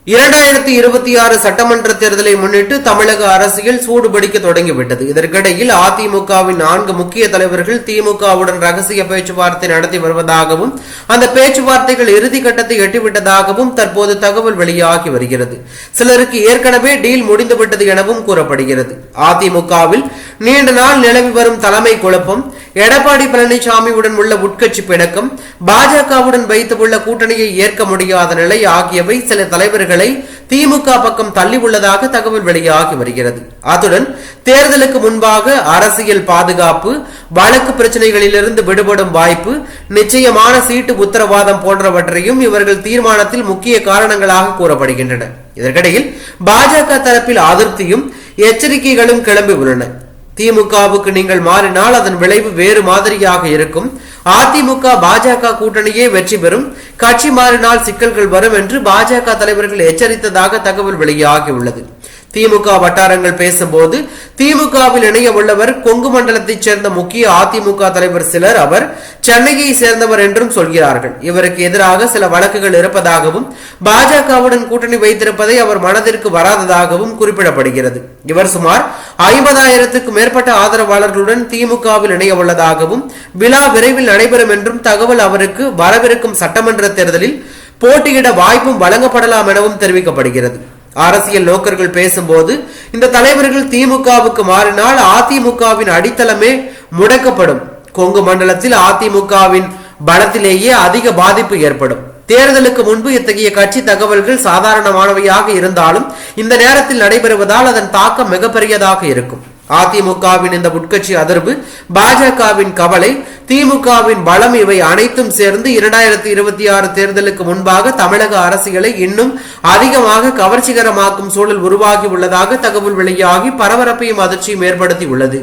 2026 சட்டமன்ற தேர்தலை முன்னிட்டு தமிழக அரசியல் சூடுபிடிக்க தொடங்கிவிட்டது. இதற்கிடையில் அதிமுகவின் 4 முக்கிய தலைவர்கள் திமுகவுடன் ரகசிய பேச்சுவார்த்தை நடத்தி வருவதாகவும் அந்த பேச்சுவார்த்தைகள் இறுதிக்கட்டத்தை எட்டிவிட்டதாகவும் தற்போது தகவல் வெளியாகி வருகிறது. சிலருக்கு ஏற்கனவே டீல் முடிந்துவிட்டது எனவும் கூறப்படுகிறது. அதிமுகவில் நீண்ட நாள் நிலவி வரும் தலைமை குழப்பம், எடப்பாடி பழனிசாமியுடன் உள்ள உட்கட்சி பிணக்கம், பாஜகவுடன் வைத்துள்ள கூட்டணியை ஏற்க முடியாத நிலை ஆகியவை சில தலைவர்களை திமுக பக்கம் தள்ளி உள்ளதாக தகவல் வெளியாகி வருகிறது. அத்துடன் தேர்தலுக்கு முன்பாக அரசியல் பாதுகாப்பு, வழக்கு பிரச்சனைகளிலிருந்து விடுபடும் வாய்ப்பு, நிச்சயமான சீட்டு உத்தரவாதம் போன்றவற்றையும் இவர்கள் தீர்மானத்தில் முக்கிய காரணங்களாக கூறப்படுகின்றன. இதற்கிடையில் பாஜக தரப்பில் அதிருப்தியும் எச்சரிக்கைகளும் கிளம்பி உள்ளன. திமுகவுக்கு நீங்கள் மாறினால் அதன் விளைவு வேறு மாதிரியாக இருக்கும். அதிமுக பாஜக கூட்டணியே வெற்றி பெறும். கட்சி மாறினால் சிக்கல்கள் வரும் என்று பாஜக தலைவர்கள் எச்சரித்ததாக தகவல் வெளியாகியுள்ளது. திமுக வட்டாரங்கள் பேசும்போது திமுகவில் இணைய உள்ளவர் கொங்கு மண்டலத்தைச் சேர்ந்த முக்கிய அதிமுக தலைவர் சிலர் அவர் சென்னையை சேர்ந்தவர் என்றும் சொல்கிறார்கள். இவருக்கு எதிராக சில வழக்குகள் இருப்பதாகவும் பாஜகவுடன் கூட்டணி வைத்திருப்பதை அவர் மனதிற்கு வராததாகவும் குறிப்பிடப்படுகிறது. இவர் சுமார் 50,000க்கும் மேற்பட்ட ஆதரவாளர்களுடன் திமுகவில் இணைய உள்ளதாகவும் விழா விரைவில் நடைபெறும் என்றும் தகவல் அவருக்கு வரவிருக்கும் சட்டமன்ற தேர்தலில் போட்டியிட வாய்ப்பும் வழங்கப்படலாம் எனவும் தெரிவிக்கப்படுகிறது. அரசியல் நோக்கர்கள் பேசும்போது இந்த தலைவர்கள் திமுகவுக்கு மாறினால் அதிமுகவின் அடித்தளமே முடக்கப்படும். கொங்கு மண்டலத்தில் அதிமுகவின் பலத்திலேயே அதிக பாதிப்பு ஏற்படும். தேர்தலுக்கு முன்பு இத்தகைய கட்சி தகவல்கள் சாதாரணமானவையாக இருந்தாலும் இந்த நேரத்தில் நடைபெறுவதால் அதன் தாக்கம் மிகப்பெரியதாக இருக்கும். அதிமுகவின் இந்த உட்கட்சி அதிர்வு, பாஜகவின் கவலை, திமுகவின் பலம் இவை அனைத்தும் சேர்ந்து 2026 தேர்தலுக்கு முன்பாக தமிழக அரசியலை இன்னும் அதிகமாக கவர்ச்சிகரமாக்கும் சூழல் உருவாகி உள்ளதாக தகவல் வெளியாகி பரபரப்பையும் அதிர்ச்சியும் ஏற்படுத்தி உள்ளது.